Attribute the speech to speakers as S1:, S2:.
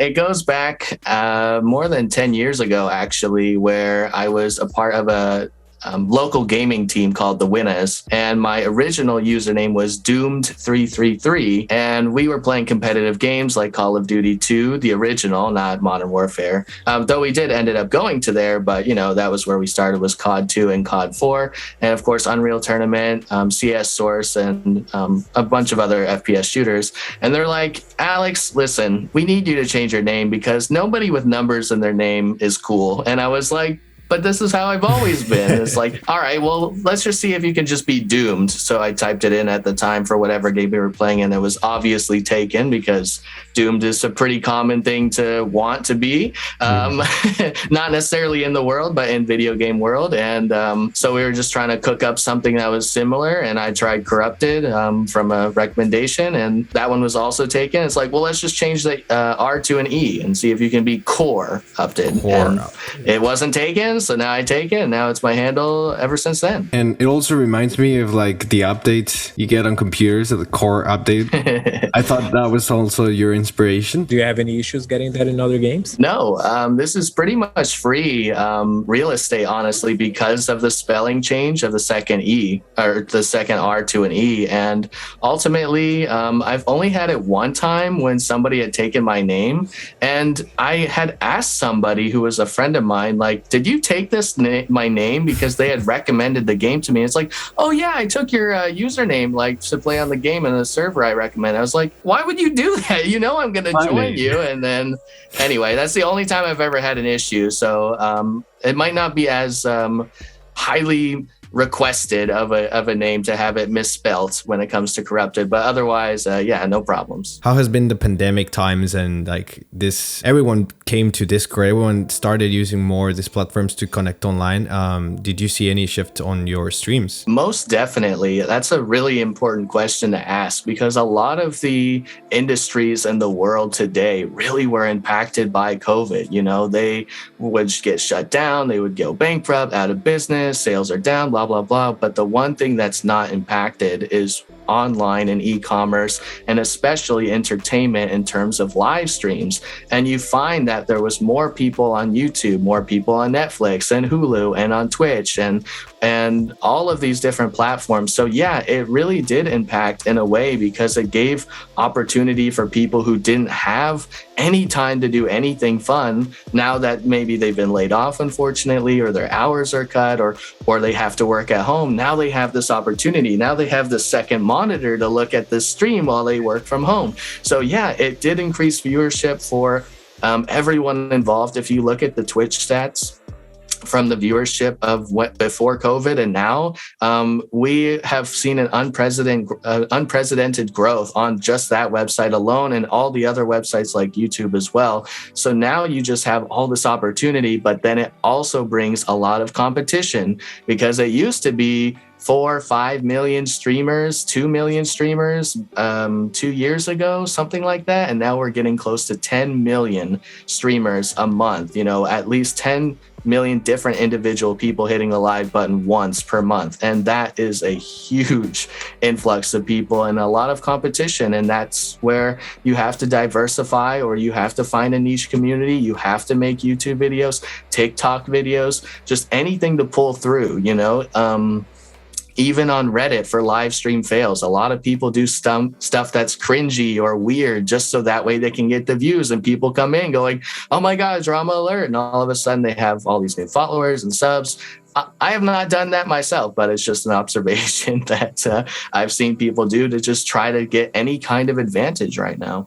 S1: it goes back more than 10 years ago, actually, where I was a part of a local gaming team called the Winners, and my original username was Doomed333, and we were playing competitive games like Call of Duty 2, the original, not Modern Warfare. Though we did ended up going to there, but that was where we started, was COD 2 and COD 4, and of course Unreal Tournament, CS Source, and a bunch of other FPS shooters. And they're like, Alex, listen, we need you to change your name because nobody with numbers in their name is cool. And I was like, but this is how I've always been. It's like, all right, well, let's just see if you can just be Doomed. So I typed it in at the time for whatever game we were playing, and it was obviously taken because Doomed is a pretty common thing to want to be. Not necessarily in the world, but in video game world. And so we were just trying to cook up something that was similar, and I tried Coreupted from a recommendation, and that one was also taken. It's like, well, let's just change the R to an E and see if you can be Coreupted. And it wasn't taken. So now I take it, and now it's my handle ever since then.
S2: And it also reminds me of like the updates you get on computers, the Coreupted. I thought that was also your inspiration.
S3: Do you have any issues getting that in other games?
S1: No, this is pretty much free real estate, honestly, because of the spelling change of the second E, or the second R to an E. And ultimately, I've only had it one time when somebody had taken my name, and I had asked somebody who was a friend of mine, like, did you take my name because they had recommended the game to me? It's like, oh yeah, I took your username like to play on the game in the server I recommend. I was like, why would you do that? I'm going to join you. And then anyway, that's the only time I've ever had an issue. So it might not be as highly requested of a name to have it misspelt when it comes to Coreupted, but otherwise no problems.
S4: How has been the pandemic times and like this? Everyone came to Discord, everyone started using more of these platforms to connect online. Did you see any shift on your streams? Most definitely. That's a really important question to ask, because a lot of the industries in the world today really were impacted by COVID. They would get shut down, they would go bankrupt, out of business, sales are down, blah, blah, blah. But the one thing that's not impacted is online and e-commerce, and especially entertainment in terms of live streams. And you find that there was more people on YouTube, more people on Netflix and Hulu and on Twitch and all of these different platforms. So yeah, it really did impact in a way, because it gave opportunity for people who didn't have any time to do anything fun. Now that maybe they've been laid off, unfortunately, or their hours are cut, or they have to work at home. Now they have this opportunity. Now they have the second monitor to look at this stream while they work from home. So yeah, it did increase viewership for everyone involved. If you look at the Twitch stats from the viewership of what before COVID and now, we have seen an unprecedented growth on just that website alone, and all the other websites like YouTube as well. So now you just have all this opportunity, but then it also brings a lot of competition, because it used to be 4 or 5 million streamers, 2 million streamers 2 years ago, something like that. And now we're getting close to 10 million streamers a month, at least 10 million different individual people hitting the live button once per month. And that is a huge influx of people and a lot of competition. And that's where you have to diversify, or you have to find a niche community. You have to make YouTube videos, TikTok videos, just anything to pull through, even on Reddit for live stream fails, a lot of people do stuff that's cringy or weird just so that way they can get the views, and people come in going, oh my God, drama alert. And all of a sudden they have all these new followers and subs. I have not done that myself, but it's just an observation that I've seen people do to just try to get any kind of advantage right now.